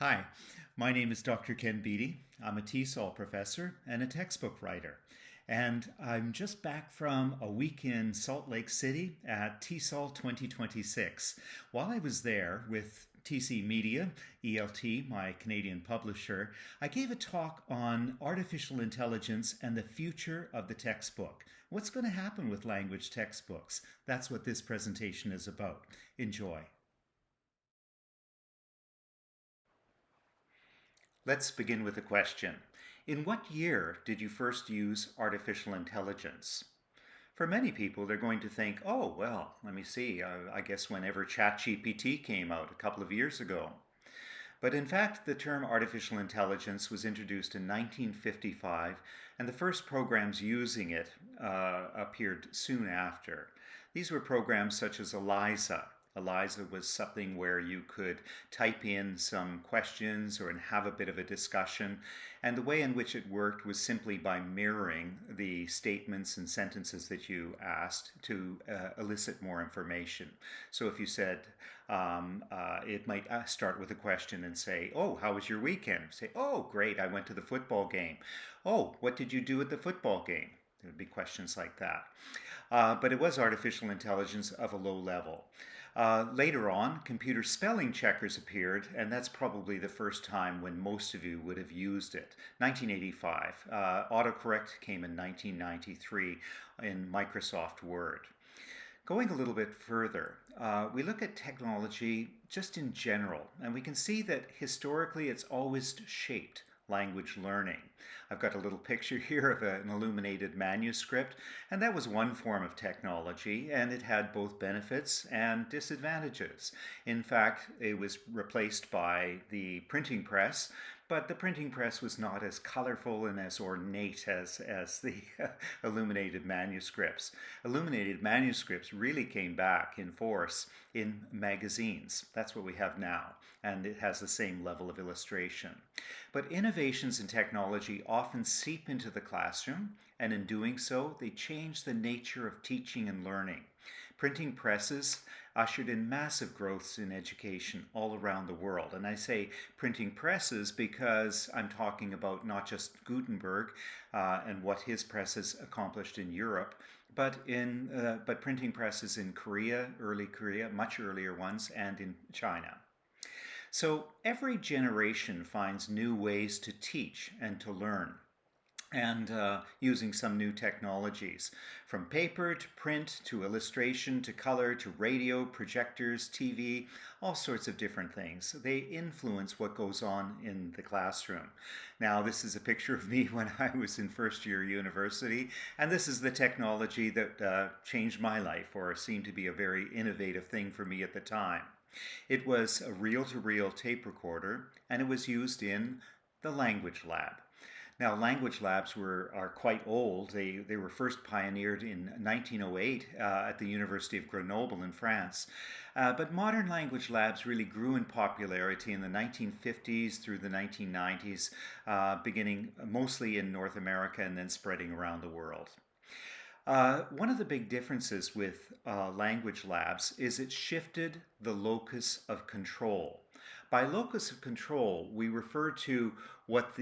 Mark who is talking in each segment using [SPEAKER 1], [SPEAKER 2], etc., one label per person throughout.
[SPEAKER 1] Hi, my name is Dr. Ken Beatty. I'm a TESOL professor and a textbook writer. And I'm just back from a week in Salt Lake City at TESOL 2026. While I was there with TC Media, ELT, my Canadian publisher, I gave a talk on artificial intelligence and the future of the textbook. What's going to happen with language textbooks? That's what this presentation is about. Enjoy. Let's begin with a question. In what year did you first use artificial intelligence? For many people, they're going to think, oh, well, let me see, I guess whenever ChatGPT came out a couple of years ago. But in fact, the term artificial intelligence was introduced in 1955, and the first programs using it appeared soon after. These were programs such as ELIZA. ELIZA was something where you could type in some questions or have a bit of a discussion, and the way in which it worked was simply by mirroring the statements and sentences that you asked to elicit more information. So if you said, it might start with a question and say, oh, how was your weekend? Say, oh, great, I went to the football game. Oh, what did you do at the football game? There would be questions like that. But it was artificial intelligence of a low level. Later on, computer spelling checkers appeared, and that's probably the first time when most of you would have used it. 1985. Autocorrect came in 1993 in Microsoft Word. Going a little bit further, we look at technology just in general, and we can see that historically it's always shaped language learning. I've got a little picture here of an illuminated manuscript, and that was one form of technology, and it had both benefits and disadvantages. In fact, it was replaced by the printing press, but the printing press was not as colorful and as ornate as the illuminated manuscripts. Illuminated manuscripts really came back in force in magazines. That's what we have now, and it has the same level of illustration. But innovations in technology often seep into the classroom, and in doing so, they change the nature of teaching and learning. Printing presses ushered in massive growths in education all around the world. And I say printing presses because I'm talking about not just Gutenberg and what his presses accomplished in Europe, but printing presses in Korea, early Korea, much earlier ones, and in China. So every generation finds new ways to teach and to learn, and using some new technologies, from paper to print to illustration to color to radio, projectors, TV, all sorts of different things. They influence what goes on in the classroom. Now, this is a picture of me when I was in first year university, and this is the technology that changed my life, or seemed to be a very innovative thing for me at the time. It was a reel-to-reel tape recorder, and it was used in the language lab. Now, language labs are quite old. They were first pioneered in 1908 at the University of Grenoble in France. But modern language labs really grew in popularity in the 1950s through the 1990s, beginning mostly in North America and then spreading around the world. One of the big differences with language labs is it shifted the locus of control. By locus of control, we refer to what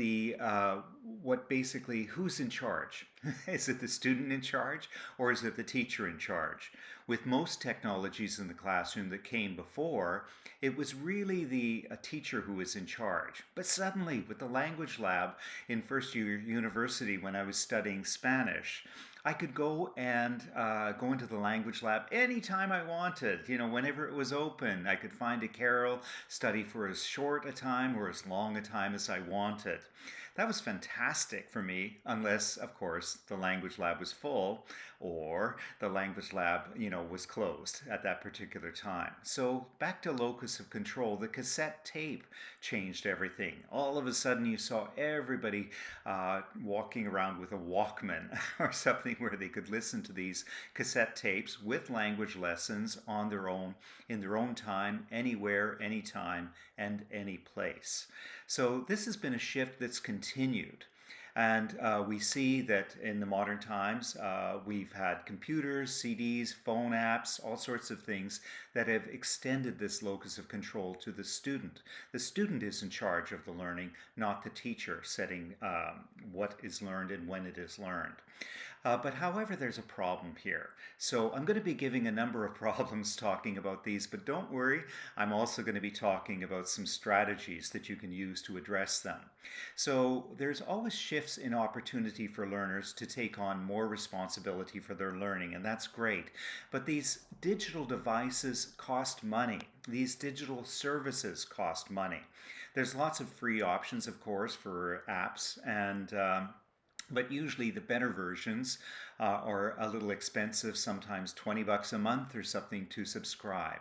[SPEAKER 1] basically, who's in charge? Is it the student in charge, or is it the teacher in charge? With most technologies in the classroom that came before, it was really a teacher who was in charge. But suddenly, with the language lab in first year university when I was studying Spanish, I could go and go into the language lab anytime I wanted, whenever it was open. I could find a carol, study for as short a time or as long a time as I wanted. That was fantastic for me, unless, of course, the language lab was full or the language lab, was closed at that particular time. So back to locus of control, the cassette tape changed everything. All of a sudden you saw everybody walking around with a Walkman or something where they could listen to these cassette tapes with language lessons on their own, in their own time, anywhere, anytime, and any place. So this has been a shift that's continued. And we see that in the modern times, we've had computers, CDs, phone apps, all sorts of things that have extended this locus of control to the student. The student is in charge of the learning, not the teacher setting what is learned and when it is learned. But however, there's a problem here. So I'm going to be giving a number of problems talking about these, but don't worry, I'm also going to be talking about some strategies that you can use to address them. So there's always shifts in opportunity for learners to take on more responsibility for their learning, and that's great. But these digital devices cost money. These digital services cost money. There's lots of free options, of course, for apps, and but usually the better versions are a little expensive, sometimes 20 bucks a month or something to subscribe.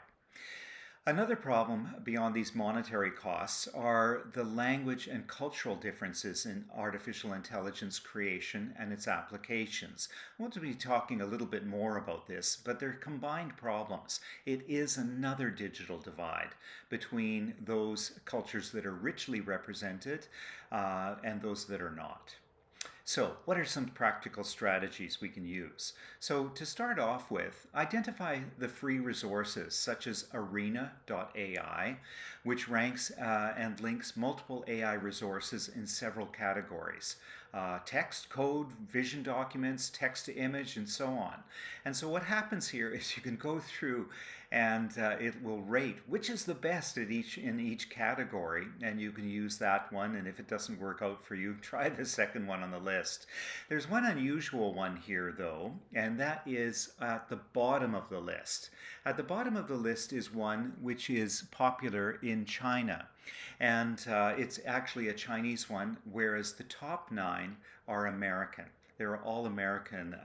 [SPEAKER 1] Another problem beyond these monetary costs are the language and cultural differences in artificial intelligence creation and its applications. I want to be talking a little bit more about this, but they're combined problems. It is another digital divide between those cultures that are richly represented and those that are not. So, what are some practical strategies we can use? So, to start off with, identify the free resources such as arena.ai, which ranks and links multiple AI resources in several categories. Text, code, vision documents, text to image, and so on. And so what happens here is you can go through and it will rate which is the best in each category, and you can use that one, and if it doesn't work out for you, try the second one on the list. There's one unusual one here though, and that is at the bottom of the list. At the bottom of the list is one which is popular in China. And it's actually a Chinese one, whereas the top 9 are American. They're all American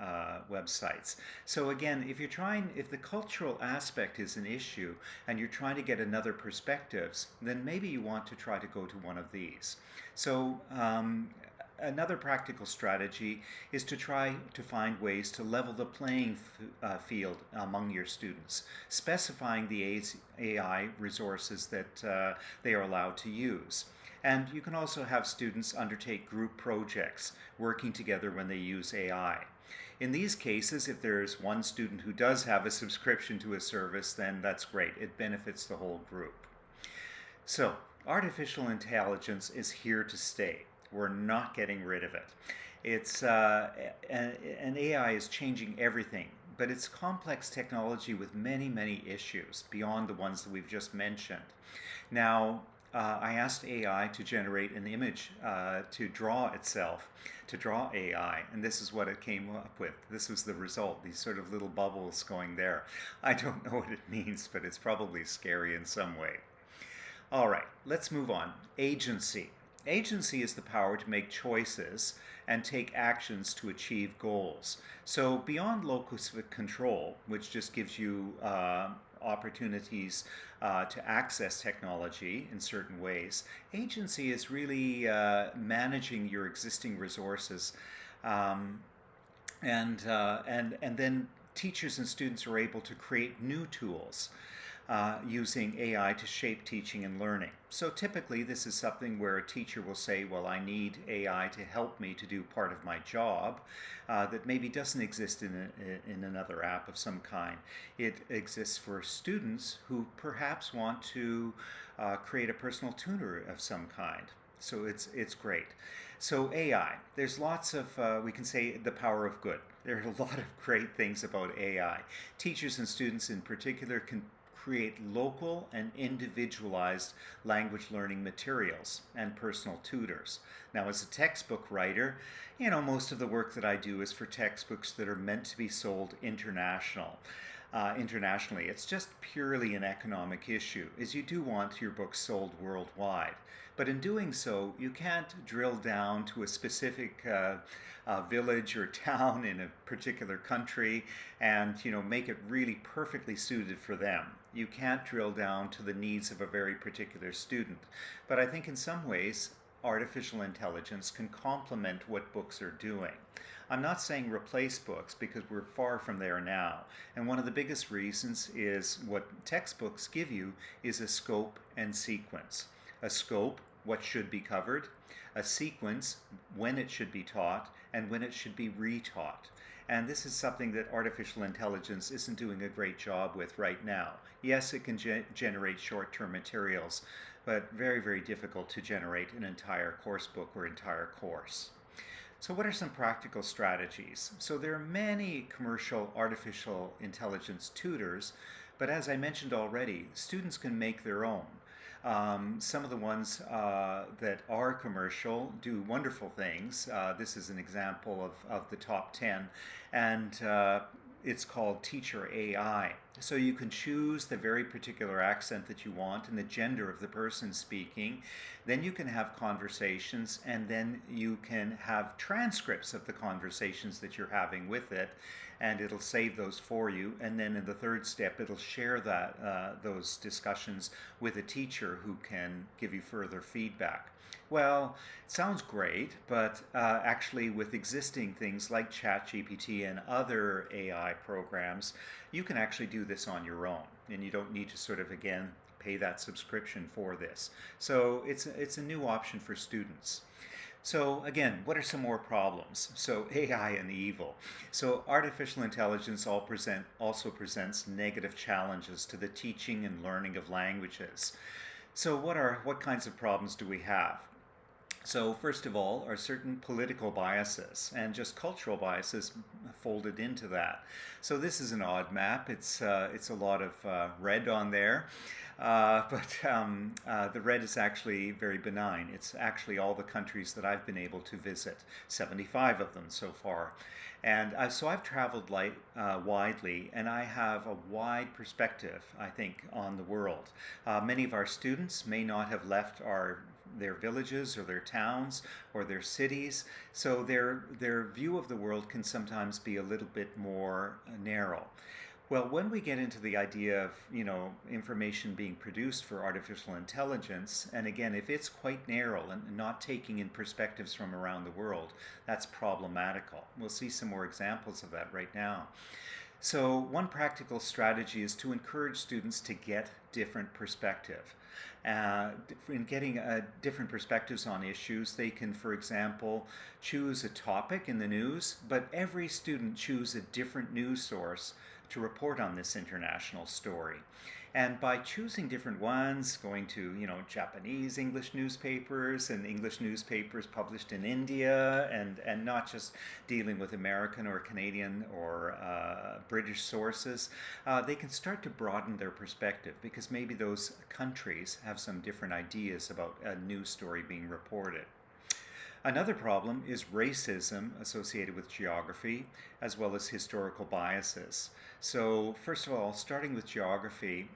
[SPEAKER 1] websites. So again, if the cultural aspect is an issue and you're trying to get another perspectives, then maybe you want to try to go to one of these. So another practical strategy is to try to find ways to level the playing field among your students, specifying the AI resources that they are allowed to use. And you can also have students undertake group projects, working together when they use AI. In these cases, if there's one student who does have a subscription to a service, then that's great. It benefits the whole group. So, artificial intelligence is here to stay. We're not getting rid of it. And AI is changing everything, but it's complex technology with many, many issues beyond the ones that we've just mentioned. Now, I asked AI to generate an image to draw AI, and this is what it came up with. This was the result, these sort of little bubbles going there. I don't know what it means, but it's probably scary in some way. All right, let's move on. Agency. Agency is the power to make choices and take actions to achieve goals. So beyond locus of control, which just gives you opportunities to access technology in certain ways, agency is really managing your existing resources, and then teachers and students are able to create new tools using AI to shape teaching and learning. So typically this is something where a teacher will say, well, I need AI to help me to do part of my job that maybe doesn't exist in another app of some kind. It exists for students who perhaps want to create a personal tutor of some kind. So it's great. So AI, there's lots of, we can say the power of good. There are a lot of great things about AI. Teachers and students in particular can create local and individualized language learning materials and personal tutors. Now, as a textbook writer, most of the work that I do is for textbooks that are meant to be sold internationally. It's just purely an economic issue, as you do want your books sold worldwide. But in doing so, you can't drill down to a specific village or town in a particular country and make it really perfectly suited for them. You can't drill down to the needs of a very particular student. But I think in some ways, artificial intelligence can complement what books are doing. I'm not saying replace books, because we're far from there now. And one of the biggest reasons is what textbooks give you is a scope and sequence. A scope what should be covered, a sequence, when it should be taught, and when it should be retaught. And this is something that artificial intelligence isn't doing a great job with right now. Yes, it can generate short-term materials, but very, very difficult to generate an entire course book or entire course. So what are some practical strategies? So there are many commercial artificial intelligence tutors, but as I mentioned already, students can make their own. Some of the ones that are commercial do wonderful things. This is an example of the top 10, and it's called Teacher AI. So you can choose the very particular accent that you want and the gender of the person speaking. Then you can have conversations, and then you can have transcripts of the conversations that you're having with it, and it'll save those for you. And then in the third step, it'll share those discussions with a teacher who can give you further feedback. Well, it sounds great, but actually with existing things like ChatGPT and other AI programs, you can actually do this on your own, and you don't need to sort of, again, pay that subscription for this. So it's a new option for students. So again, what are some more problems? So AI and evil. So artificial intelligence also presents negative challenges to the teaching and learning of languages. So what kinds of problems do we have? So first of all are certain political biases and just cultural biases folded into that. So this is an odd map. It's a lot of red on there. But the red is actually very benign. It's actually all the countries that I've been able to visit, 75 of them so far. And so I've traveled widely, and I have a wide perspective, I think, on the world. Many of our students may not have left their villages or their towns or their cities, so their view of the world can sometimes be a little bit more narrow. Well, when we get into the idea of, information being produced for artificial intelligence, and again, if it's quite narrow and not taking in perspectives from around the world, that's problematical. We'll see some more examples of that right now. So one practical strategy is to encourage students to get different perspective. In getting different perspectives on issues, they can, for example, choose a topic in the news, but every student choose a different news source to report on this international story. And by choosing different ones, going to, Japanese English newspapers and English newspapers published in India, and not just dealing with American or Canadian or British sources, they can start to broaden their perspective because maybe those countries have some different ideas about a news story being reported. Another problem is racism associated with geography, as well as historical biases. So first of all, starting with geography,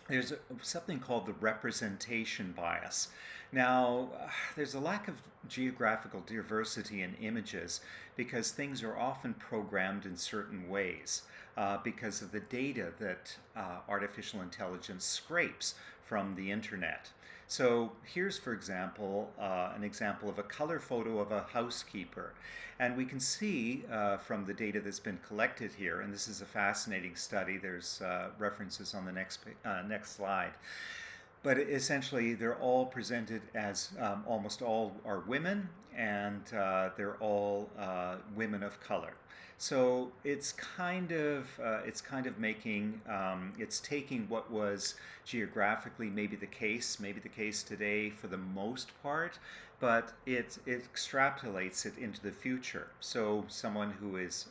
[SPEAKER 1] there's something called the representation bias. Now, there's a lack of geographical diversity in images because things are often programmed in certain ways because of the data that artificial intelligence scrapes from the internet. So here's, for example, an example of a color photo of a housekeeper. And we can see from the data that's been collected here, and this is a fascinating study, there's references on the next slide, but essentially they're all presented as almost all are women, and they're all women of color. So it's kind of making it's taking what was geographically maybe the case today for the most part, but it extrapolates it into the future. So someone who is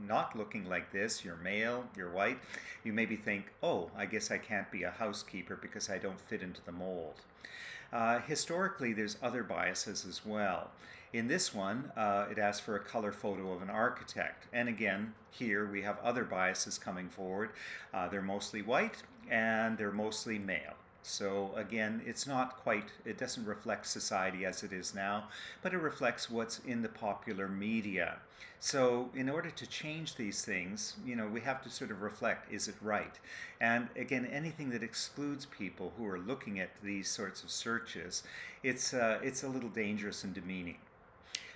[SPEAKER 1] not looking like this, you're male, you're white, you maybe think, oh, I guess I can't be a housekeeper because I don't fit into the mold. Historically, there's other biases as well. In this one, it asks for a color photo of an architect. And again, here we have other biases coming forward. They're mostly white and they're mostly male. So again, it doesn't reflect society as it is now, but it reflects what's in the popular media. So in order to change these things, we have to sort of reflect, is it right? And again, anything that excludes people who are looking at these sorts of searches, it's a little dangerous and demeaning.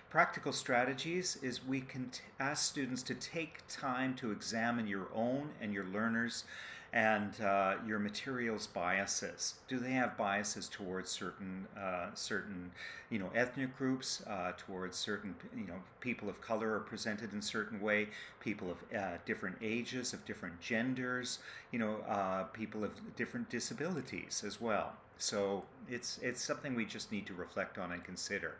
[SPEAKER 1] Practical strategies is we can ask students to take time to examine your own and your learners' and your materials biases. Do they have biases towards certain ethnic groups, towards certain people of color are presented in a certain way, people of different ages, of different genders, people of different disabilities as well. So it's something we just need to reflect on and consider.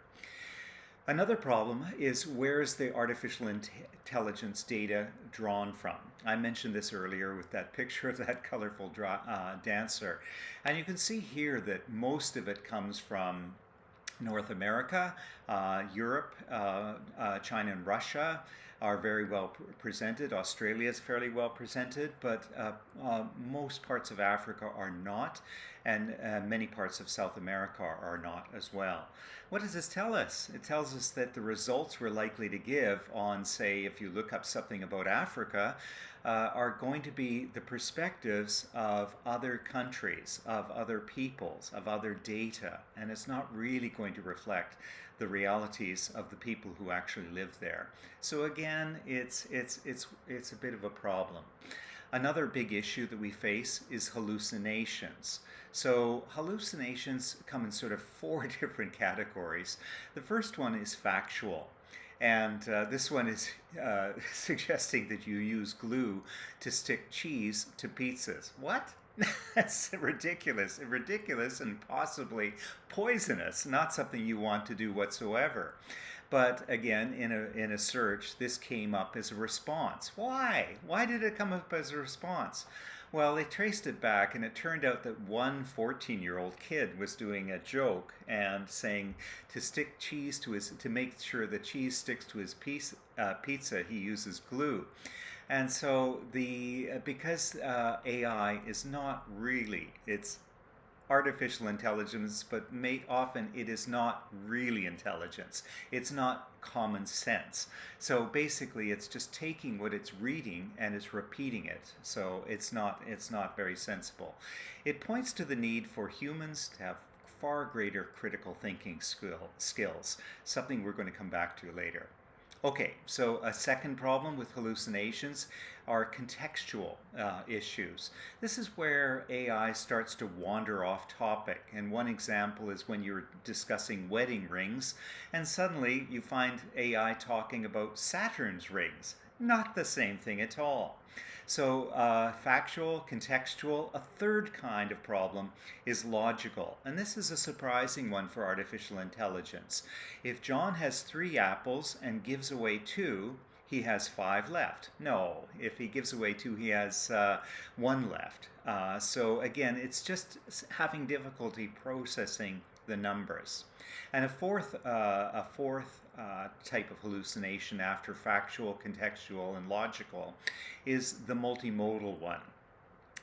[SPEAKER 1] Another problem is, where is the artificial intelligence data drawn from? I mentioned this earlier with that picture of that colorful dancer. And you can see here that most of it comes from North America, Europe, China and Russia are very well presented. Australia is fairly well presented, but most parts of Africa are not, and many parts of South America are not as well. What does this tell us? It tells us that the results we're likely to give on, say, if you look up something about Africa, are going to be the perspectives of other countries, of other peoples, of other data, and it's not really going to reflect the realities of the people who actually live there. So again, it's a bit of a problem. Another big issue that we face is hallucinations. So hallucinations come in sort of 4 different categories. The first one is factual. And this one is suggesting that you use glue to stick cheese to pizzas. What? That's ridiculous and possibly poisonous, not something you want to do whatsoever. But again, in a search, this came up as a response. Why? Why did it come up as a response? Well, they traced it back, and it turned out that one 14-year-old kid was doing a joke and saying to make sure the cheese sticks to his pizza, he uses glue. And so because AI is not really, it's artificial intelligence, but often it is not really intelligence. It's not common sense. So basically it's just taking what it's reading and it's repeating it. So it's not very sensible. It points to the need for humans to have far greater critical thinking skills, something we're going to come back to later. Okay, so a second problem with hallucinations are contextual issues. This is where AI starts to wander off topic. And one example is when you're discussing wedding rings, and suddenly you find AI talking about Saturn's rings. Not the same thing at all. So factual, contextual. A third kind of problem is logical. And this is a surprising one for artificial intelligence. If John has 3 apples and gives away 2, he has 5 left. No, if he gives away 2, he has 1 left. So again, it's just having difficulty processing the numbers. And a fourth type of hallucination after factual, contextual, and logical is the multimodal one.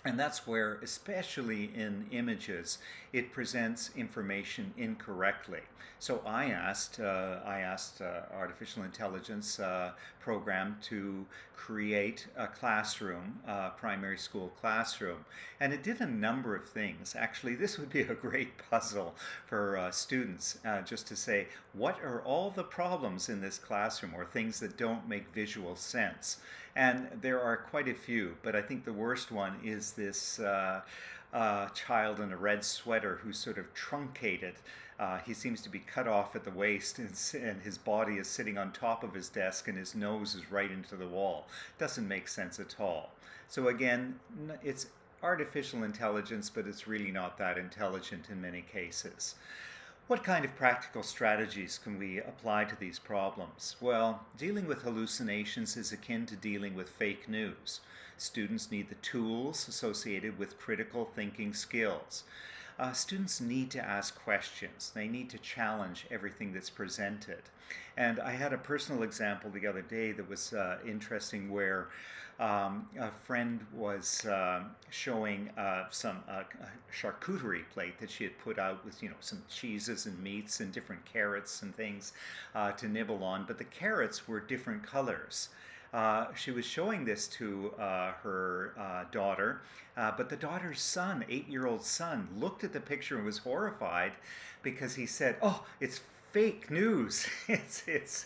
[SPEAKER 1] And that's where, especially in images, it presents information incorrectly. So I asked artificial intelligence program to create a classroom, a primary school classroom, and it did a number of things. Actually, this would be a great puzzle for students, just to say, what are all the problems in this classroom, or things that don't make visual sense? And there are quite a few, but I think the worst one is this child in a red sweater who's sort of truncated. He seems to be cut off at the waist, and his body is sitting on top of his desk, and his nose is right into the wall. Doesn't make sense at all. So again, it's artificial intelligence, but it's really not that intelligent in many cases. What kind of practical strategies can we apply to these problems? Well, dealing with hallucinations is akin to dealing with fake news. Students need the tools associated with critical thinking skills. Students need to ask questions. They need to challenge everything that's presented. And I had a personal example the other day that was interesting, where a friend was showing some charcuterie plate that she had put out with some cheeses and meats and different carrots and things to nibble on, but the carrots were different colors. She was showing this to her daughter, but the daughter's son, 8-year-old son, looked at the picture and was horrified because he said, "Oh, it's fake news. It's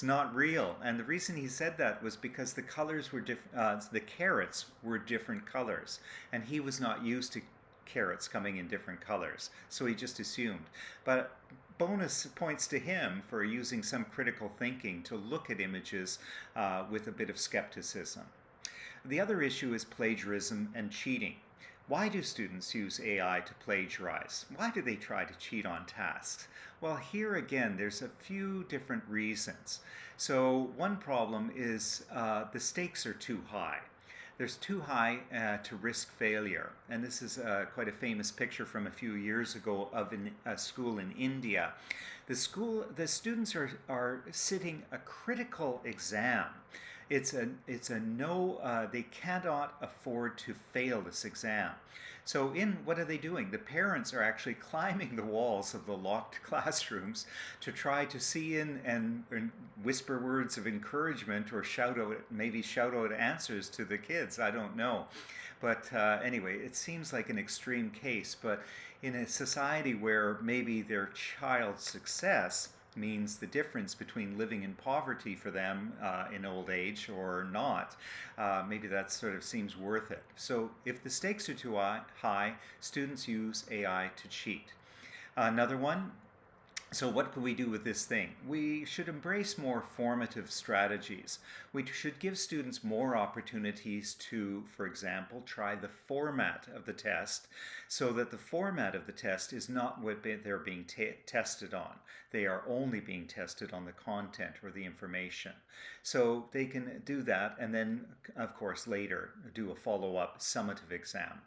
[SPEAKER 1] not real. And the reason he said that was because the colors were different. The carrots were different colors, and he was not used to carrots coming in different colors, so he just assumed. But bonus points to him for using some critical thinking to look at images with a bit of skepticism. The other issue is plagiarism and cheating. Why do students use AI to plagiarize? Why do they try to cheat on tasks? Well, here again, there's a few different reasons. So one problem is the stakes are too high. There's too high to risk failure. And this is quite a famous picture from a few years ago of a school in India. The students are sitting a critical exam. It's a no, they cannot afford to fail this exam. So what are they doing? The parents are actually climbing the walls of the locked classrooms to try to see in and whisper words of encouragement or maybe shout out answers to the kids. I don't know. But anyway, it seems like an extreme case. But in a society where maybe their child's success means the difference between living in poverty for them in old age or not, maybe that sort of seems worth it. So if the stakes are too high, students use AI to cheat. Another one, so what can we do with this thing? We should embrace more formative strategies. We should give students more opportunities to, for example, try the format of the test, so that the format of the test is not what they're being tested on. They are only being tested on the content or the information. So they can do that and then, of course, later do a follow-up summative exam.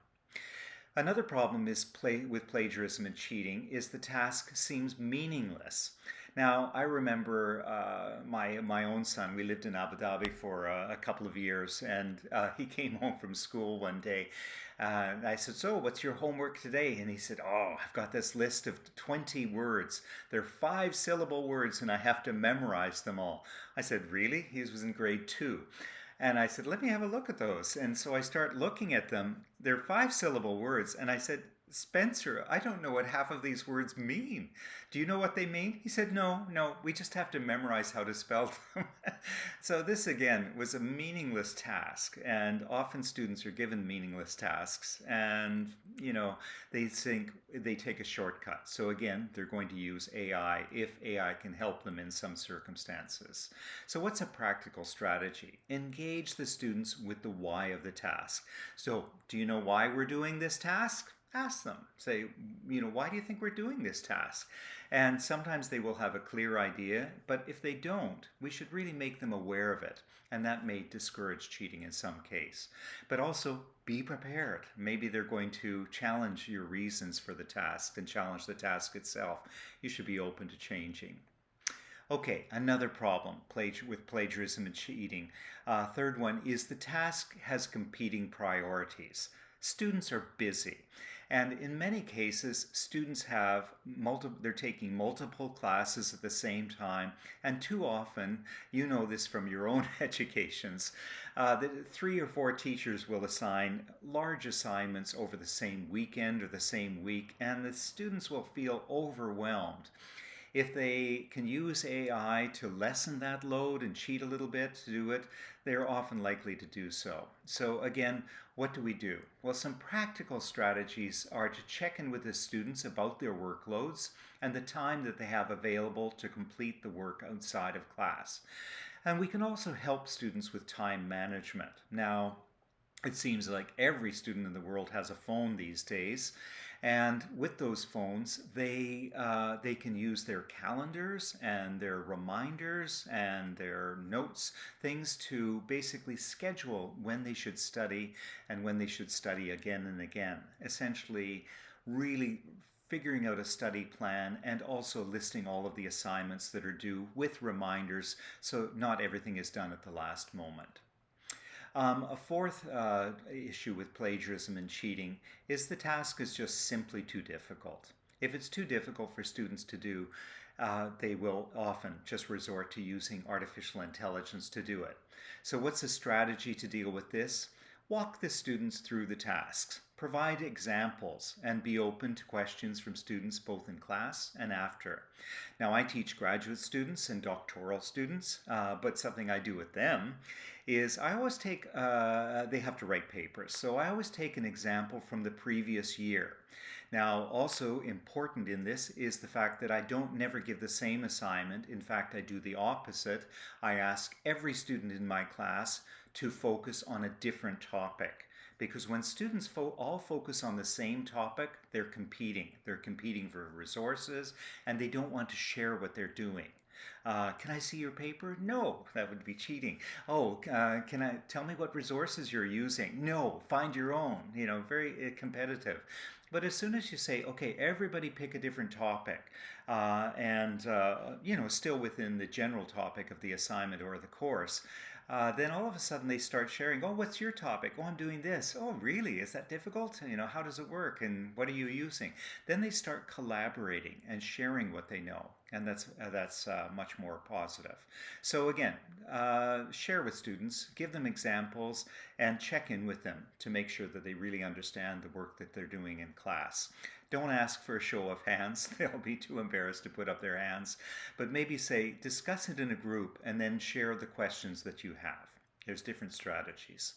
[SPEAKER 1] Another problem with plagiarism and cheating is the task seems meaningless. Now, I remember my own son. We lived in Abu Dhabi for a couple of years, and he came home from school one day. And I said, "So, what's your homework today?" And he said, "Oh, I've got this list of 20 words. They're 5-syllable words, and I have to memorize them all." I said, "Really?" He was in grade 2. And I said, "Let me have a look at those." And so I start looking at them. They're 5-syllable words. And I said, "Spencer, I don't know what half of these words mean. Do you know what they mean?" He said, No, we just have to memorize how to spell them." So this, again, was a meaningless task. And often students are given meaningless tasks. And, they think they take a shortcut. So again, they're going to use AI if AI can help them in some circumstances. So what's a practical strategy? Engage the students with the why of the task. So do you know why we're doing this task? Ask them. Say, why do you think we're doing this task? And sometimes they will have a clear idea, but if they don't, we should really make them aware of it. And that may discourage cheating in some case. But also, be prepared. Maybe they're going to challenge your reasons for the task and challenge the task itself. You should be open to changing. Okay, another problem with plagiarism and cheating. Third one is the task has competing priorities. Students are busy. And in many cases, students they're taking multiple classes at the same time. And too often, you know this from your own educations, that 3 or 4 teachers will assign large assignments over the same weekend or the same week, and the students will feel overwhelmed. If they can use AI to lessen that load and cheat a little bit to do it, they're often likely to do so. So again, what do we do? Well, some practical strategies are to check in with the students about their workloads and the time that they have available to complete the work outside of class. And we can also help students with time management. Now, it seems like every student in the world has a phone these days. And with those phones, they can use their calendars and their reminders and their notes, things to basically schedule when they should study and when they should study again and again. Essentially, really figuring out a study plan and also listing all of the assignments that are due with reminders, so not everything is done at the last moment. A fourth issue with plagiarism and cheating is the task is just simply too difficult. If it's too difficult for students to do, they will often just resort to using artificial intelligence to do it. So what's the strategy to deal with this? Walk the students through the tasks. Provide examples and be open to questions from students both in class and after. Now, I teach graduate students and doctoral students, but something I do with them is I always take, they have to write papers, so I always take an example from the previous year. Now, also important in this is the fact that I don't never give the same assignment. In fact, I do the opposite. I ask every student in my class to focus on a different topic. Because when students all focus on the same topic, they're competing. They're competing for resources, and they don't want to share what they're doing. Can I see your paper? No, that would be cheating. Oh, can I tell me what resources you're using? No, find your own. You know, very competitive. But as soon as you say, okay, everybody pick a different topic, and you know, still within the general topic of the assignment or the course, then all of a sudden they start sharing, oh, what's your topic? Oh, I'm doing this. Oh, really? Is that difficult? You know, how does it work? And what are you using? Then they start collaborating and sharing what they know. And that's much more positive. So again, share with students, give them examples, and check in with them to make sure that they really understand the work that they're doing in class. Don't ask for a show of hands. They'll be too embarrassed to put up their hands. But maybe say, discuss it in a group and then share the questions that you have. There's different strategies.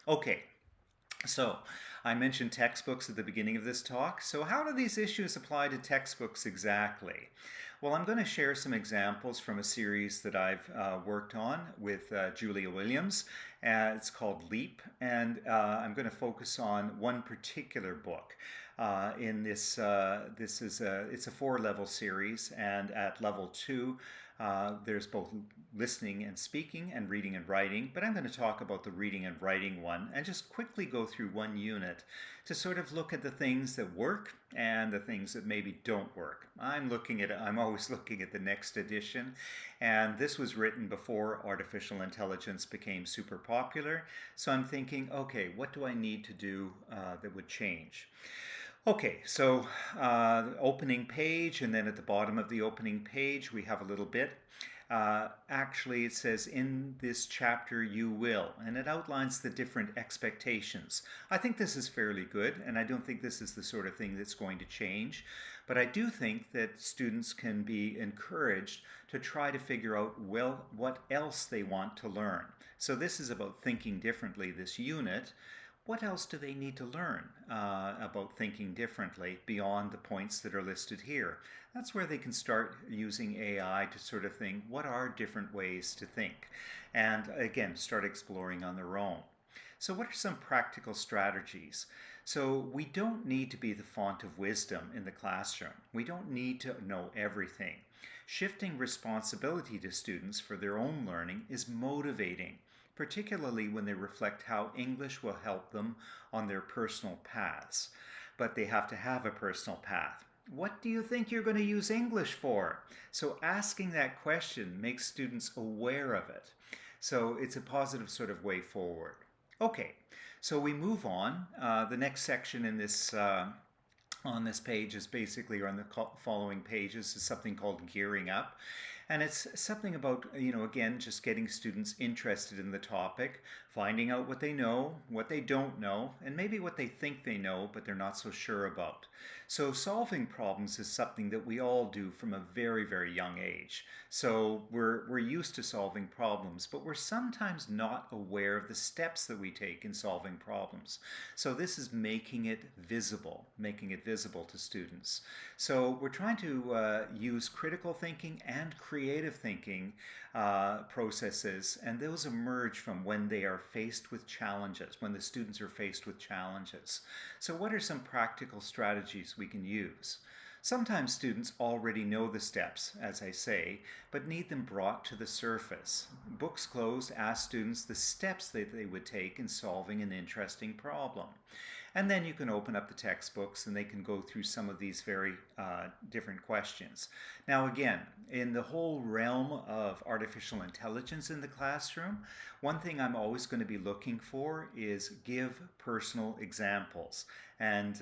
[SPEAKER 1] Okay, so I mentioned textbooks at the beginning of this talk. So how do these issues apply to textbooks exactly? Well, I'm going to share some examples from a series that I've worked on with Julia Williams. It's called LEAP, and I'm going to focus on one particular book. In this, it's a 4-level series, and at level 2, there's both listening and speaking and reading and writing, but I'm going to talk about the reading and writing one and just quickly go through one unit to sort of look at the things that work and the things that maybe don't work. I'm always looking at the next edition, and this was written before artificial intelligence became super popular, so I'm thinking, okay, what do I need to do that would change? Okay, so opening page, and then at the bottom of the opening page we have a little bit. Actually, it says, in this chapter you will, and it outlines the different expectations. I think this is fairly good, and I don't think this is the sort of thing that's going to change, but I do think that students can be encouraged to try to figure out, well, what else they want to learn. So this is about thinking differently, this unit. What else do they need to learn about thinking differently beyond the points that are listed here? That's where they can start using AI to sort of think, what are different ways to think? And again, start exploring on their own. So what are some practical strategies? So we don't need to be the font of wisdom in the classroom. We don't need to know everything. Shifting responsibility to students for their own learning is motivating, particularly when they reflect how English will help them on their personal paths. But they have to have a personal path. What do you think you're going to use English for? So asking that question makes students aware of it. So it's a positive sort of way forward. Okay, so we move on. The next section in this on this page is basically, or on the following pages, is something called gearing up. And it's something about, you know, again, just getting students interested in the topic, finding out what they know, what they don't know, and maybe what they think they know, but they're not so sure about. So solving problems is something that we all do from a very, very young age. So we're used to solving problems, but we're sometimes not aware of the steps that we take in solving problems. So this is making it visible to students. So we're trying to use critical thinking and creative thinking processes, and those emerge from when they are faced with challenges, when the students are faced with challenges. So what are some practical strategies we can use? Sometimes students already know the steps, as I say, but need them brought to the surface. Books Closed asks students the steps that they would take in solving an interesting problem. And then you can open up the textbooks and they can go through some of these very different questions. Now again, in the whole realm of artificial intelligence in the classroom, one thing I'm always going to be looking for is give personal examples. And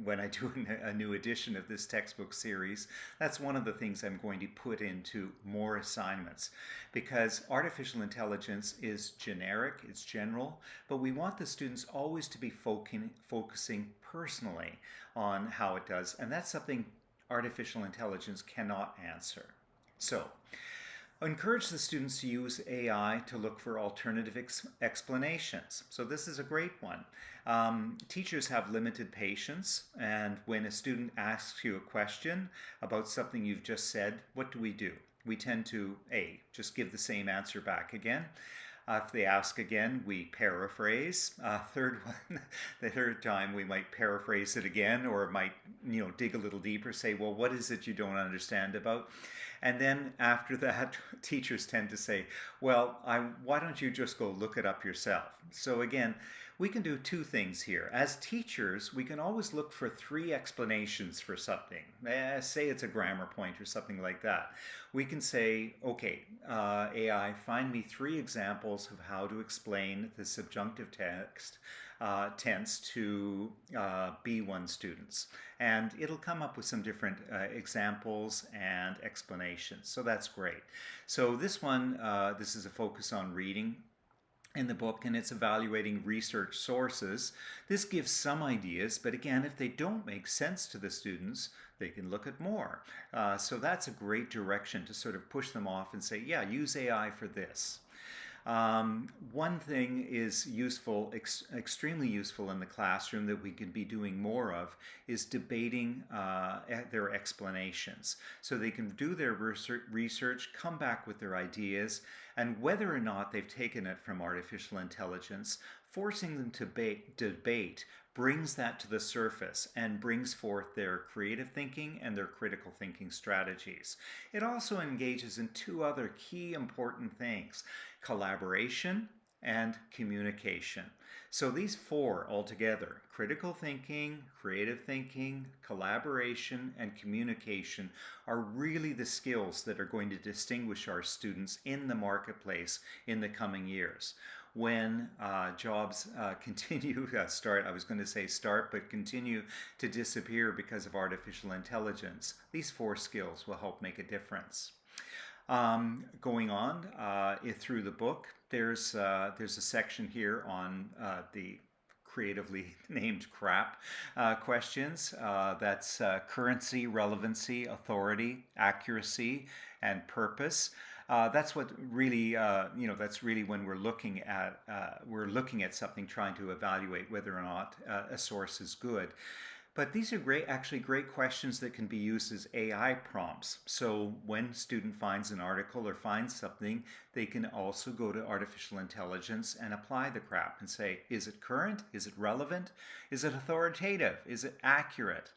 [SPEAKER 1] when I do a new edition of this textbook series, that's one of the things I'm going to put into more assignments, because artificial intelligence is generic, it's general, but we want the students always to be focusing personally on how it does, and that's something artificial intelligence cannot answer. So, encourage the students to use AI to look for alternative explanations. So this is a great one. Teachers have limited patience, and when a student asks you a question about something you've just said, what do? We tend to, just give the same answer back again. If they ask again, we paraphrase. The third time we might paraphrase it again, or might dig a little deeper, say, well, what is it you don't understand about? And then after that, teachers tend to say, well, why don't you just go look it up yourself? So again, we can do two things here. As teachers, we can always look for 3 explanations for something. Say it's a grammar point or something like that. We can say, okay, AI, find me 3 examples of how to explain the subjunctive tense to B1 students. And it'll come up with some different examples and explanations. So that's great. So this one, this is a focus on reading in the book, and it's evaluating research sources. This gives some ideas, but again, if they don't make sense to the students, they can look at more. So that's a great direction to sort of push them off and say, yeah, use AI for this. One thing is useful, extremely useful in the classroom that we can be doing more of, is debating their explanations. So they can do their research, come back with their ideas, and whether or not they've taken it from artificial intelligence, forcing them to debate brings that to the surface and brings forth their creative thinking and their critical thinking strategies. It also engages in 2 other key important things: collaboration and communication. So these 4 altogether, critical thinking, creative thinking, collaboration, and communication, are really the skills that are going to distinguish our students in the marketplace in the coming years. When jobs continue continue to disappear because of artificial intelligence, these 4 skills will help make a difference. Going on through the book, there's a section here on the creatively named CRAP questions. That's currency, relevancy, authority, accuracy, and purpose. That's what really, that's really when we're looking at something, trying to evaluate whether or not a source is good. But these are actually great questions that can be used as AI prompts. So when a student finds an article or finds something, they can also go to artificial intelligence and apply the CRAP and say, is it current? Is it relevant? Is it authoritative? Is it accurate?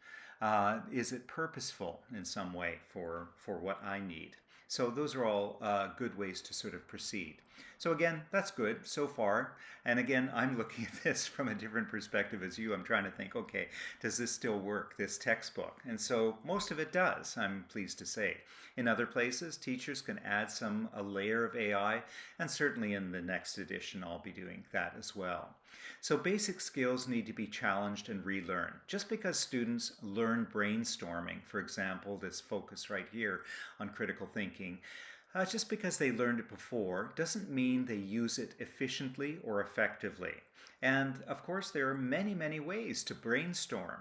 [SPEAKER 1] Is it purposeful in some way for what I need? So those are all good ways to sort of proceed. So again, that's good so far. And again, I'm looking at this from a different perspective as you. I'm trying to think, okay, does this still work, this textbook? And so most of it does, I'm pleased to say. In other places, teachers can add a layer of AI, and certainly in the next edition, I'll be doing that as well. So basic skills need to be challenged and relearned. Just because students learn brainstorming, for example, this focus right here on critical thinking, just because they learned it before doesn't mean they use it efficiently or effectively. And of course, there are many, many ways to brainstorm.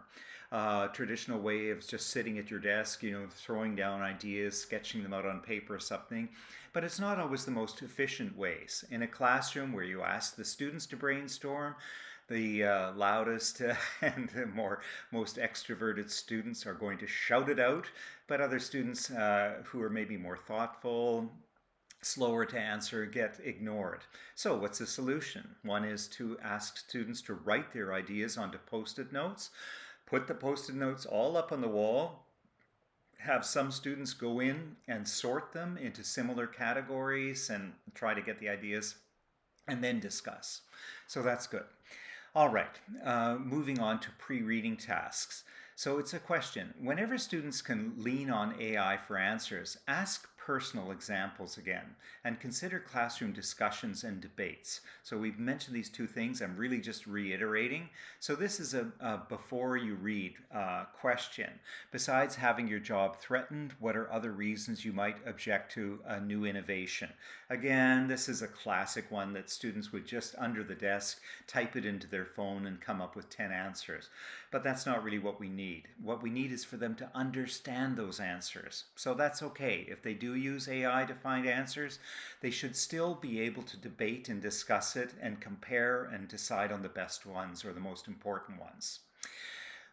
[SPEAKER 1] Traditional way of just sitting at your desk, throwing down ideas, sketching them out on paper or something. But it's not always the most efficient ways. In a classroom where you ask the students to brainstorm, the loudest and the most extroverted students are going to shout it out, but other students who are maybe more thoughtful, slower to answer, get ignored. So what's the solution? One is to ask students to write their ideas onto Post-it notes, put the Post-it notes all up on the wall, have some students go in and sort them into similar categories and try to get the ideas, and then discuss. So that's good. All right, moving on to pre-reading tasks. So it's a question. Whenever students can lean on AI for answers, ask personal examples again and consider classroom discussions and debates. So we've mentioned these two things. I'm really just reiterating. So this is a before you read question. Besides having your job threatened, what are other reasons you might object to a new innovation? Again, this is a classic one that students would just under the desk type it into their phone and come up with 10 answers. But that's not really what we need. What we need is for them to understand those answers. So that's okay. If they do use AI to find answers, they should still be able to debate and discuss it and compare and decide on the best ones or the most important ones.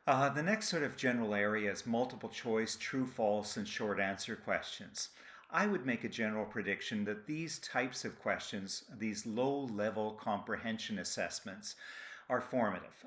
[SPEAKER 1] The next sort of general area is multiple choice, true, false, and short answer questions. I would make a general prediction that these types of questions, these low-level comprehension assessments, are formative.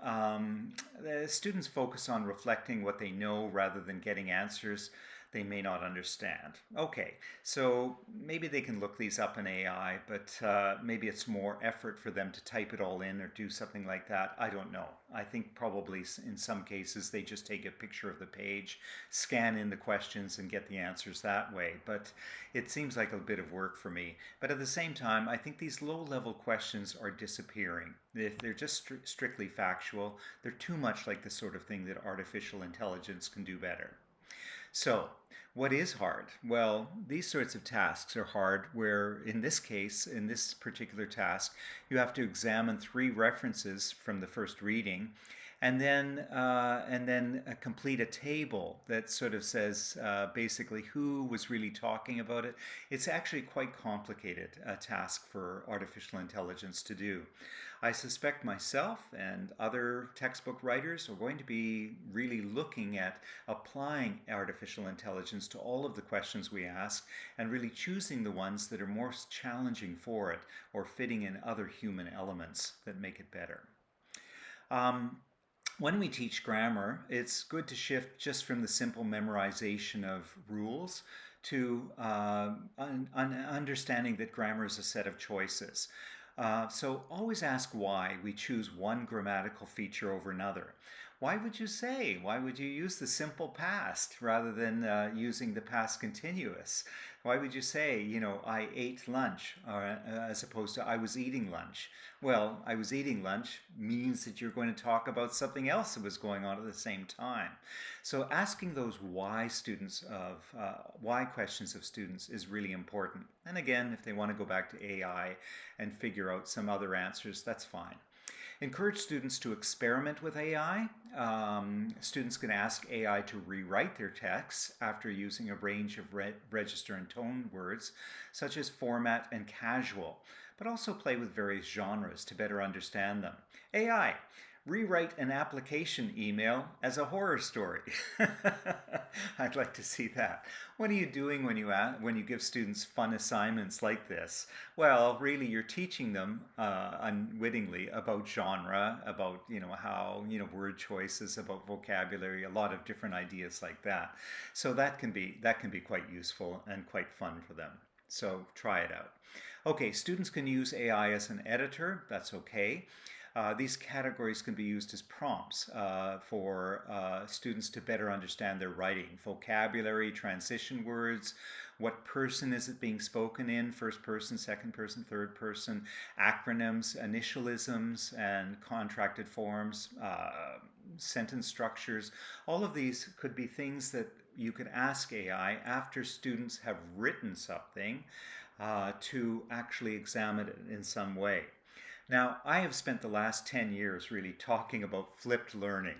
[SPEAKER 1] The students focus on reflecting what they know rather than getting answers they may not understand. Okay, so maybe they can look these up in AI, but maybe it's more effort for them to type it all in or do something like that. I don't know. I think probably in some cases they just take a picture of the page, scan in the questions and get the answers that way. But it seems like a bit of work for me. But at the same time, I think these low-level questions are disappearing. If they're just strictly factual, they're too much like the sort of thing that artificial intelligence can do better. So, what is hard? Well, these sorts of tasks are hard where, in this case, in this particular task, you have to examine 3 references from the first reading and then complete a table that sort of says basically who was really talking about it. It's actually quite complicated a task for artificial intelligence to do. I suspect myself and other textbook writers are going to be really looking at applying artificial intelligence to all of the questions we ask and really choosing the ones that are most challenging for it or fitting in other human elements that make it better. When we teach grammar, it's good to shift just from the simple memorization of rules to understanding that grammar is a set of choices. So always ask why we choose one grammatical feature over another. Why would you say? Why would you use the simple past rather than using the past continuous? Why would you say, I ate lunch as opposed to I was eating lunch? Well, I was eating lunch means that you're going to talk about something else that was going on at the same time. So asking those why questions of students is really important. And again, if they want to go back to AI and figure out some other answers, that's fine. Encourage students to experiment with AI. Students can ask AI to rewrite their texts after using a range of register and tone words, such as format and casual, but also play with various genres to better understand them. AI, rewrite an application email as a horror story. I'd like to see that. What are you doing when you give students fun assignments like this? Well, really, you're teaching them unwittingly about genre, about how word choices, about vocabulary, a lot of different ideas like that. So that can be quite useful and quite fun for them. So try it out. Okay, students can use AI as an editor. That's okay. These categories can be used as prompts for students to better understand their writing. Vocabulary, transition words, what person is it being spoken in, first person, second person, third person, acronyms, initialisms, and contracted forms, sentence structures. All of these could be things that you could ask AI after students have written something to actually examine it in some way. Now, I have spent the last 10 years really talking about flipped learning,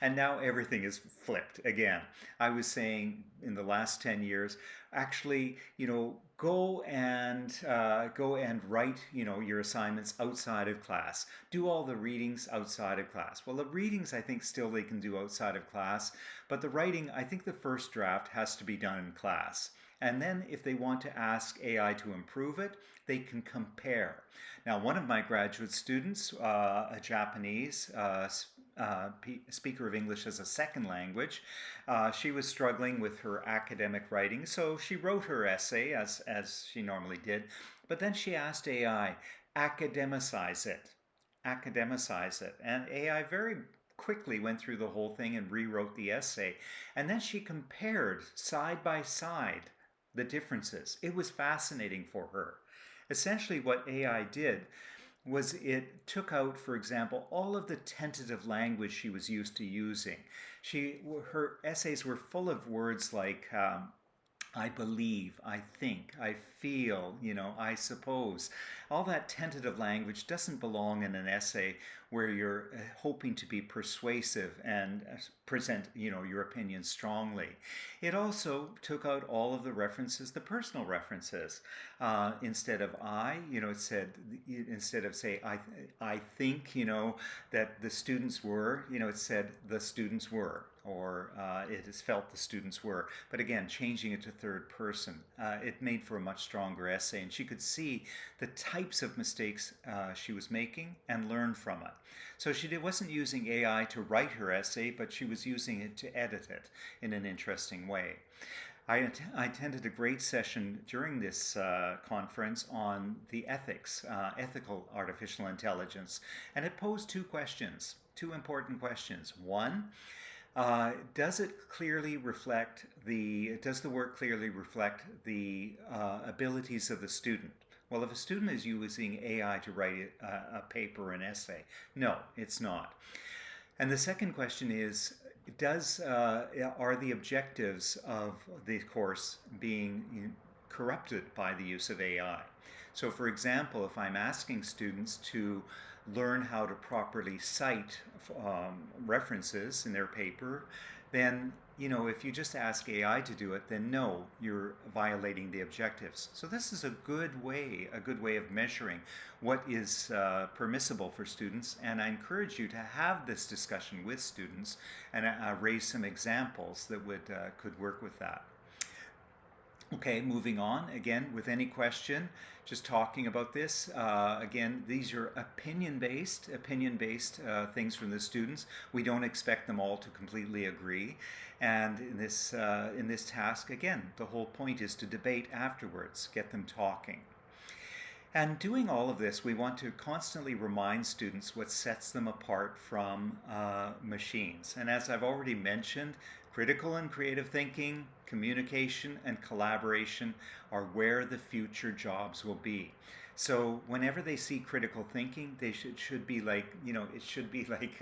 [SPEAKER 1] and now everything is flipped again. I was saying in the last 10 years, actually, go and write, your assignments outside of class. Do all the readings outside of class. Well, the readings, I think still they can do outside of class, but the writing, I think the first draft has to be done in class. And then if they want to ask AI to improve it, they can compare. Now, one of my graduate students, a Japanese speaker of English as a second language, she was struggling with her academic writing, so she wrote her essay as she normally did, but then she asked AI, academicize it. And AI very quickly went through the whole thing and rewrote the essay. And then she compared side by side the differences. It was fascinating for her. Essentially, what AI did was it took out, for example, all of the tentative language she was used to using. Her essays were full of words like I believe, I think, I feel, I suppose. All that tentative language doesn't belong in an essay where you're hoping to be persuasive and present, your opinion strongly. It also took out all of the references, the personal references. Instead of I, it said, instead of say, I think, that the students were, it said the students were, or it is felt the students were. But again, changing it to third person, it made for a much stronger essay, and she could see the types of mistakes she was making and learn from it. So she wasn't using AI to write her essay, but she was using it to edit it in an interesting way. I attended a great session during this conference on the ethical artificial intelligence, and it posed two questions, two important questions. One, does the work clearly reflect the abilities of the student? Well, if a student is using AI to write a paper or an essay, no, it's not. And the second question is, are the objectives of the course being corrupted by the use of AI? So, for example, if I'm asking students to learn how to properly cite references in their paper, then if you just ask AI to do it, then no, you're violating the objectives. So this is a good way of measuring what is permissible for students, and I encourage you to have this discussion with students and raise some examples that could work with that. Okay, moving on. Again, with any question, just talking about this. Again, these are opinion-based things from the students. We don't expect them all to completely agree. And in this task, again, the whole point is to debate afterwards, get them talking. And doing all of this, we want to constantly remind students what sets them apart from machines. And as I've already mentioned, critical and creative thinking, communication, and collaboration are where the future jobs will be. So whenever they see critical thinking, they should be like, it should be like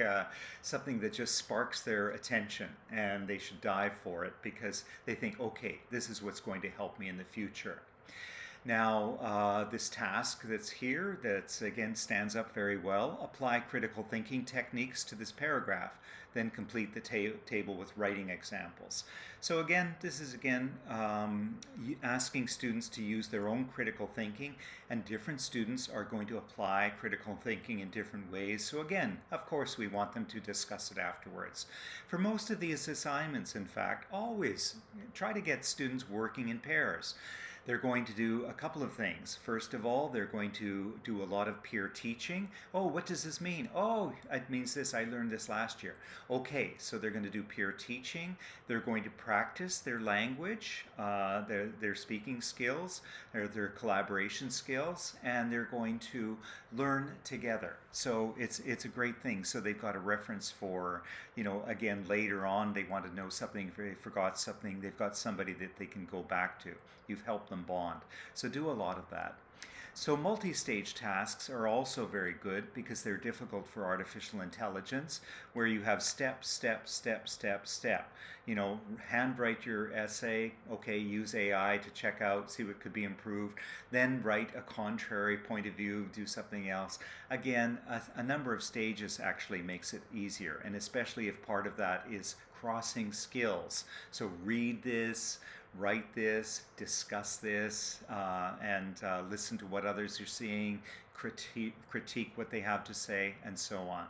[SPEAKER 1] something that just sparks their attention, and they should dive for it because they think, okay, this is what's going to help me in the future. Now, this task that's here, that's again stands up very well, apply critical thinking techniques to this paragraph, then complete the table with writing examples. So again, this is asking students to use their own critical thinking, and different students are going to apply critical thinking in different ways. So again, of course, we want them to discuss it afterwards. For most of these assignments, in fact, always try to get students working in pairs. They're going to do a couple of things. First of all, they're going to do a lot of peer teaching. Oh, what does this mean? Oh, it means this. I learned this last year. Okay, so they're going to do peer teaching. They're going to practice their language, their speaking skills, their collaboration skills, and they're going to learn together. So it's a great thing. So they've got a reference for, again, later on they want to know something, if they forgot something, they've got somebody that they can go back to. You've helped them bond. So do a lot of that. So multi-stage tasks are also very good because they're difficult for artificial intelligence, where you have step, step, step, step, step. Handwrite your essay, okay, use AI to check out, see what could be improved, then write a contrary point of view, do something else. Again, a number of stages actually makes it easier, and especially if part of that is crossing skills. So read this, write this, discuss this, and listen to what others are seeing, critique what they have to say, and so on.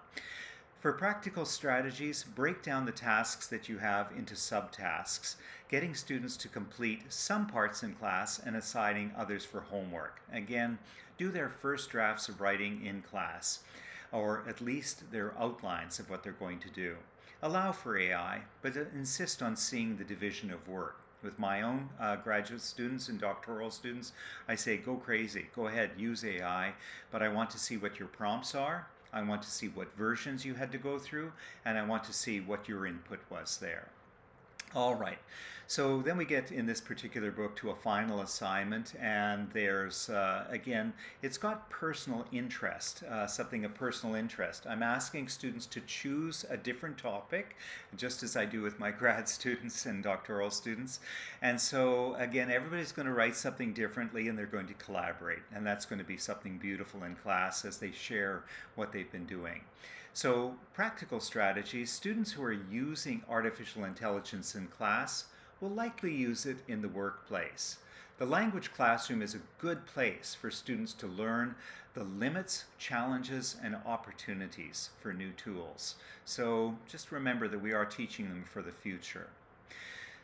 [SPEAKER 1] For practical strategies, break down the tasks that you have into subtasks, getting students to complete some parts in class and assigning others for homework. Again, do their first drafts of writing in class, or at least their outlines of what they're going to do. Allow for AI, but insist on seeing the division of work. With my own graduate students and doctoral students, I say go crazy, go ahead, use AI, but I want to see what your prompts are. I want to see what versions you had to go through, and I want to see what your input was there. All right, so then we get in this particular book to a final assignment, and there's, again, it's got personal interest, something of personal interest. I'm asking students to choose a different topic, just as I do with my grad students and doctoral students. And so, again, everybody's going to write something differently, and they're going to collaborate, and that's going to be something beautiful in class as they share what they've been doing. So, practical strategies, students who are using artificial intelligence in class will likely use it in the workplace. The language classroom is a good place for students to learn the limits, challenges, and opportunities for new tools. So, just remember that we are teaching them for the future.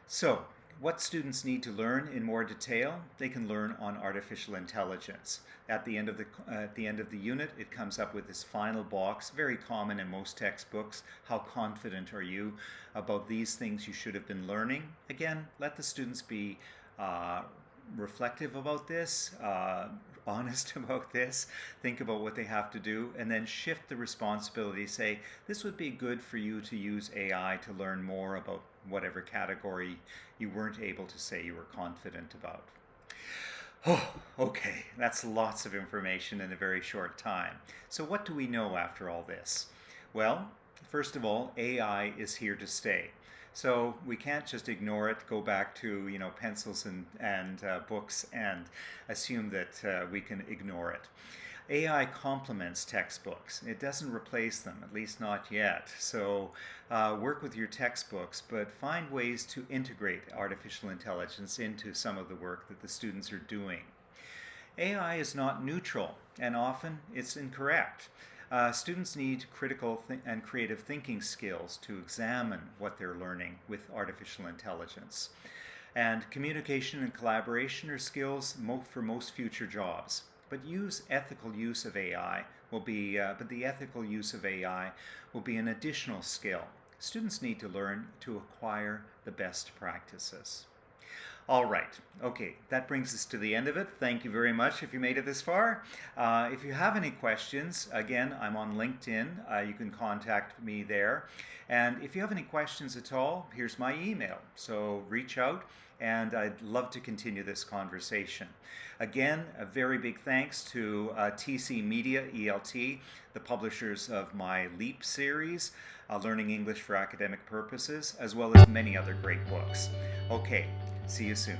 [SPEAKER 1] So, what students need to learn in more detail, they can learn on artificial intelligence. At the end of the unit, it comes up with this final box, very common in most textbooks. How confident are you about these things you should have been learning? Again, let the students be reflective about this, honest about this, think about what they have to do, and then shift the responsibility. Say, this would be good for you to use AI to learn more about whatever category you weren't able to say you were confident about. Oh, okay, that's lots of information in a very short time. So what do we know after all this? Well, first of all, AI is here to stay. So we can't just ignore it, go back to pencils and books and assume that we can ignore it. AI complements textbooks. It doesn't replace them, at least not yet. So work with your textbooks, but find ways to integrate artificial intelligence into some of the work that the students are doing. AI is not neutral, and often it's incorrect. Students need critical and creative thinking skills to examine what they're learning with artificial intelligence. And communication and collaboration are skills for most future jobs. But ethical use of AI will be, the ethical use of AI will be an additional skill. Students need to learn to acquire the best practices. All right, okay, that brings us to the end of it. Thank you very much if you made it this far. If you have any questions, again, I'm on LinkedIn. You can contact me there. And if you have any questions at all, here's my email. So reach out, and I'd love to continue this conversation. Again, a very big thanks to TC Media, ELT, the publishers of my LEAP series, Learning English for Academic Purposes, as well as many other great books. Okay, see you soon.